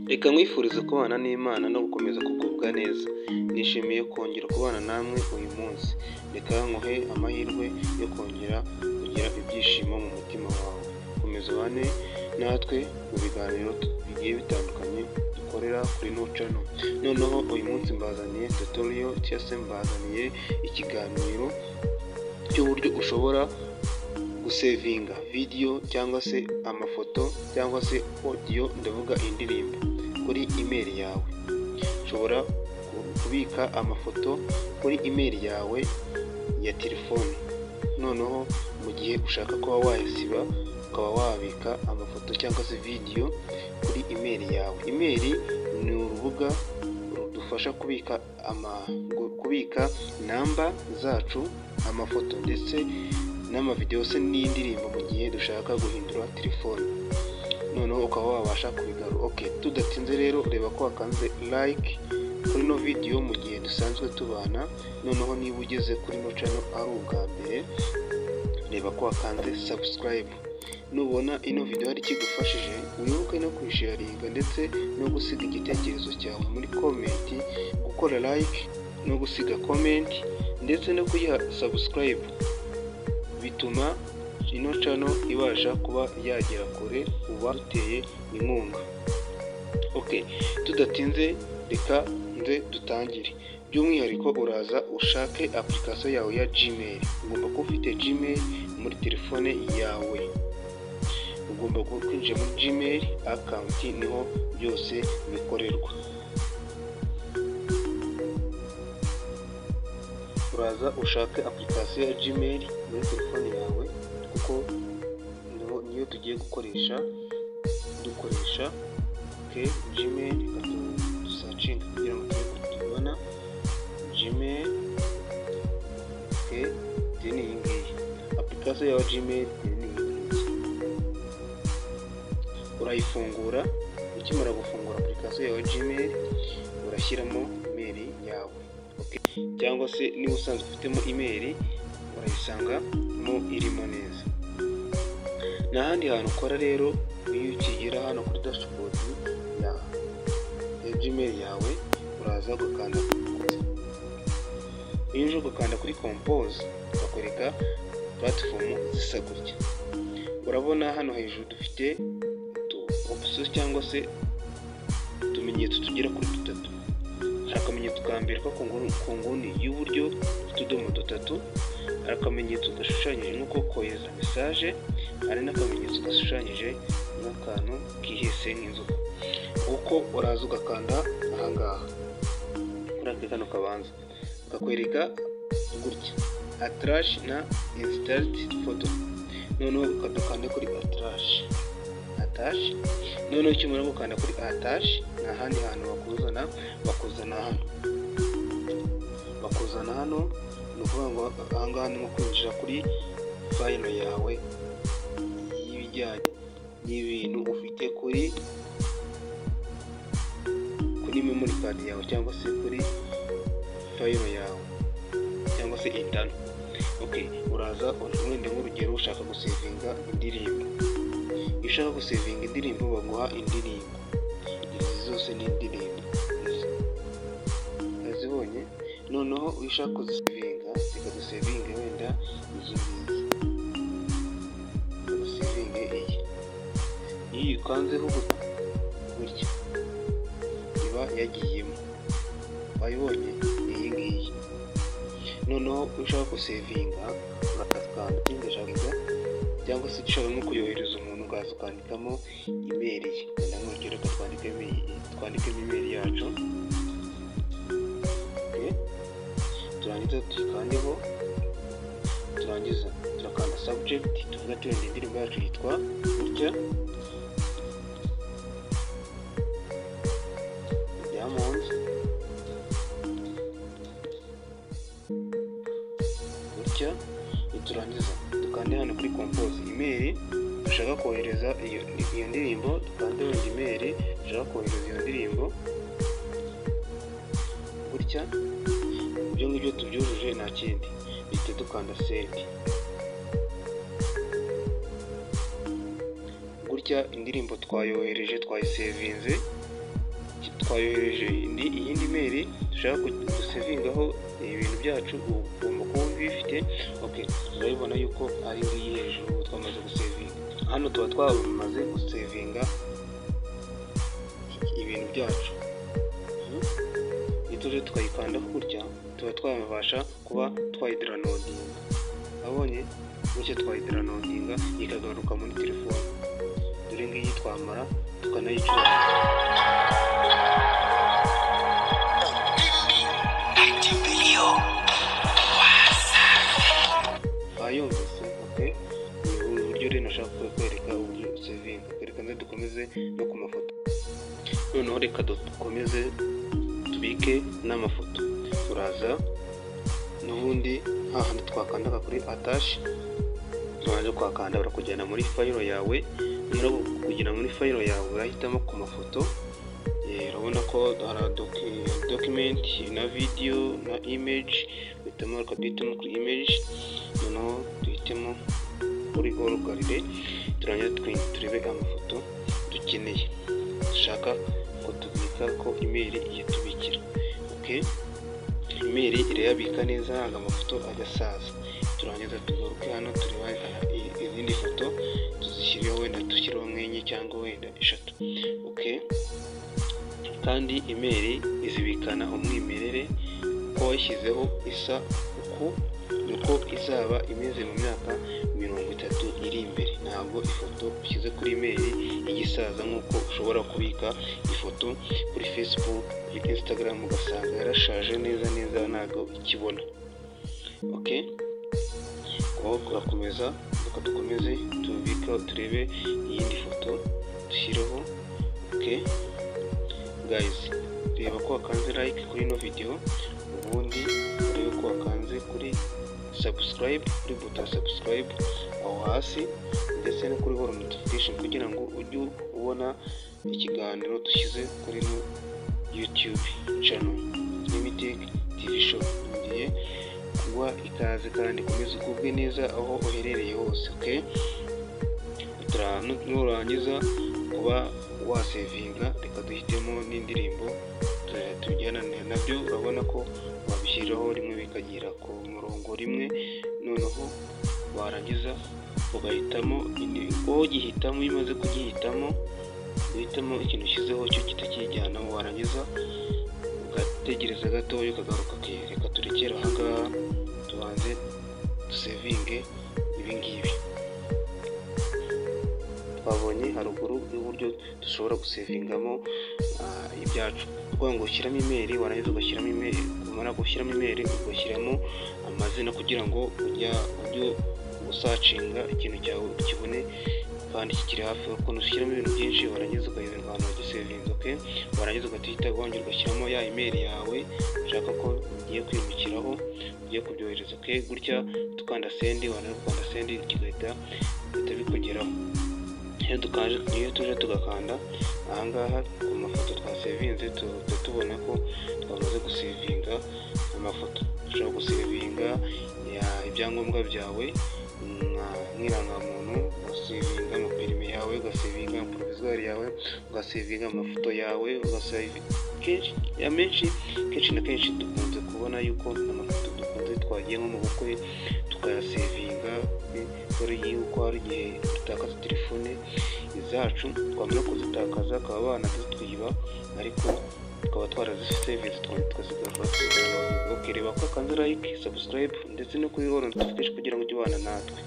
Reka nkwifurize kubana n'Imana no gukomeza kugubwa neza. Nishimiye kongera kubana namwe uyu munsi. Reka nkuhe amahirwe yo kongera kugira ibyishimo mu mutima wawe. Komeza ubane natwe mu biganiro bigiye bitandukanye dukorera kuri ino channel. Noneho uyu munsi mbazaniye tutorial cyangwa se mbazaniye ikiganiro cy'uburyo ushobora gusevinga video cyangwa se amafoto cyangwa se audio, ndavuga indirimbo, kuri email yawe. Ushobora kubika amafoto kuri email yawe ya telefone. Noneho mu gihe ushaka kuba wayasiba, ukaba wabika amafoto cyangwa se video kuri email yawe. Email ni urubuga rudufasha kubika namba zacu, amafoto ndetse n'amavideo se n'indirimbo mu gihe dushaka guhindura telefone. Noneho ukaba wabasha kubigarura. Tudatinze rero, reba ko wakanze like kuri no video mu gihe dusanzwe tubana. Noneho niba ugeze kuri no channel ari ubwa mbere, reba ko wakanze subscribe. Nubona ino video hari kigufashije, wibuke no kuyisharinga ndetse no gusiga igitekerezo cyawe muri comment, gukora like no gusiga comment ndetse no kuyiha subscribe. Bituma ino channel ibasha kuba yagera kure, uba uteye inkunga. Tudatinze reka dutangire. By'umwihariko uraza ushake application yawe ya Gmail. Ugomba kuba ufite Gmail muri telefone yawe. Ugomba kwinjira muri Gmail account, niho byose bikorerwa. Uraza ushake application ya Gmail muri telefone yawe, kuko niyo tugiye dukoresha. Gmail searching kugira ngo tubona Gmail. Then iyi ngiyi application ya Gmail ni urayifungura. Ukimara gufungura application ya Gmail, urashyiramo email yawe. Cyangwa se niba usanzwe ufitemo email, urayisangamo irimo neza. N'ahandi hantu ukora rero, iyo ukigera hano kuri dashboard ya Gmail yawe, uraza gukanda iyo uje gukanda kuri compose, bakwereka platform zisa gutya. Urabona hano hejuru dufite options cyangwa se utumenyetso tugera kuri dutatu. Hari akamenyetso ka mbere ko ku nguni y'uburyo, utudomo dutatu. Hari akamenyetso gashushanyije nk'uko kohereza message. Hari n'akamenyetso gashushanyije nk'akantu kihese nk'inzoka. Uko uraza ugakanda ahangaha kuri kano kabanza, kakwereka gutya attach na insert photo. Noneho ukadukanda kuri attach. Noneho ukimara gukanda kuri attach, nta handi hantu bakuzana hano. Ni ukuvuga ngo ahangaha ni nko kwinjira kuri file yawe y'ibijyanye n'ibintu ufite kuri memory card yawe, cyangwa se kuri file yawe, cyangwa se internal. Uraza wenda nk'urugero ushaka gusevinga indirimbo. Iyo ushaka gusevinga indirimbo, baguha indirimbo. Izi zose ni indirimbo, azibonye. Noneho iyo ushaka kuzisevinga, reka dusevinge wenda iyi ngiyi. Dusevinge iyi. Iyo ukanzeho gutya, iba yagiyemo. Wayibonye? Iyi ngiyi. Noneho iyo ushaka gusevinga, urakanda ndashaka, cyangwa se ushaka nko kuyohereza umuntu, ukaza ukandikamo email ye. Wenda nk'urugero twandikemo email yacu. Turangiza tuyikandeho. Turangiza turakanda subject, tuvuga tuwenda indirimbo yacu yitwa gutya, Diamond. Gutya turangiza dukande hano kuri compose email dushaka kohereza iyo ndirimbo. Dukande wenda email dushaka kohereza iyo ndirimbo gutya. Ibyo ngibyo tubyujuje, nta kindi. Bihita dukanda send. Gutya indirimbo twayohereje, twayisevinze. twayohereje iyindi mail dushaka gusevingaho ibintu byacu, ugomba kuba ubifite. Okay, urabibona yuko ari ngiyi hejuru twamaze gusevinga. Hano tuba twamaze gusevinga ibintu byacu. Tuje tukayikandaho gutya, tuba twabasha kuba twayidownloadinga. Abonye gutya twayidownloadinga ikagaruka muri telefone. Dore ngiyi twamara tukanayicuranga. Ayumvise, okay? Uburyo rero nashaka kwereka uburyo saving. Reka nze dukomeze no ku mafoto. Noneho reka dukomeze tubike n'amafoto. Turaza n'ubundi hahandi twakandaga kuri attach, turaje kwakanda barakujyana muri file yawe. Nyuma kugera muri file yawe urahitamo ku mafoto. Urabona ko hari document na video na image, uhitamo duhitamo kuri image. Noneho duhitemo kuri all gallery, turangiza turebe amafoto dukeneye dushaka ko tubika ko email yitubikira. Okay, email irayabika neza amafoto agasaza. Turangiza tugaruke hano tureba izindi foto tuzishyiriho, wenda dushyiraho nk'enye cyangwa wenda 3. Okay, kandi email izibikana umwimerere ko washyizeho isa uko izaba imeze mu myaka 30 iri imbere. Ntabwo ifoto ushyize kuri email igisaza nk'uko ushobora kubika ifoto kuri Facebook, kuri Instagram ugasanga yarashaje neza ntabwo ikibona. Okay, urakomeza dukomeze tubika turebe iyindi foto dushyireho. Okay guys, reba ko wakanze like kuri ino video, ubundi urebe ko wakanze kuri subscribe, kuri buto subscribe aho hasi, ndetse no kuri all notification kugira ngo ujye ubona ikiganiro dushyize kuri YouTube channel Limited TV show. Ngiye kuba ikaze kandi komeza ugubwe neza aho uherereye hose. Okay, nurangiza kuba wasevinga, reka duhitemo n'indirimbo tujyana nabyo. Urabona ko wabishyiraho rimwe bikagira ku murongo rimwe. Noneho warangiza ugahitamo wowe gihitamo. Iyo umaze kugihitamo uhitamo ikintu ushyizeho cyo kitakijyana, warangiza ugategereza gatoya ukagaruka. Reka turekere ahangaha tubanze dusevinge ibingibi. Twabonye haruguru y'uburyo dushobora gusevingamo ibyacu. Kuvuga ngo ushyiramo email, warangiza ugashyiramo email, kumara gushyiramo email ugashyiramo amazina kugira ngo ujye usacinga ikintu cyawe ukibone kandi kikiri hafi. Ukuntu ushyiramo ibintu byinshi warangiza ugayoberwa ahantu wagisevinze. Okay, warangiza ugahita wongera ugashyiramo ya email yawe ushaka ko ugiye kwimukiraho, ugiye kubyohereza. Okay, gutya tukanda send, wanakanda send kigahita bikugeraho. Iyo tuje tugakanda ahangaha ku mafoto twasevinze, tubona ko twamaze gusevinga amafoto. Ushobora gusevinga ibyangombwa byawe nk'irangamuntu, ugasevinga amaperime yawe, ugasevinga provisoire yawe, ugasevinga amafoto yawe, kenshi na kenshi dukunze kubona yuko amafoto dukunze twagiye nko mu bukwe tukayasevinga. Dore yuko hari igihe dutakaza telefone zacu, twamara kuzitakaza akaba banazitwiba, ariko tukaba twarazisave tukazigarura. Okay, reba ko kanze like, subscribe ndetse no kuri all notification kugira ngo ujye ubana natwe.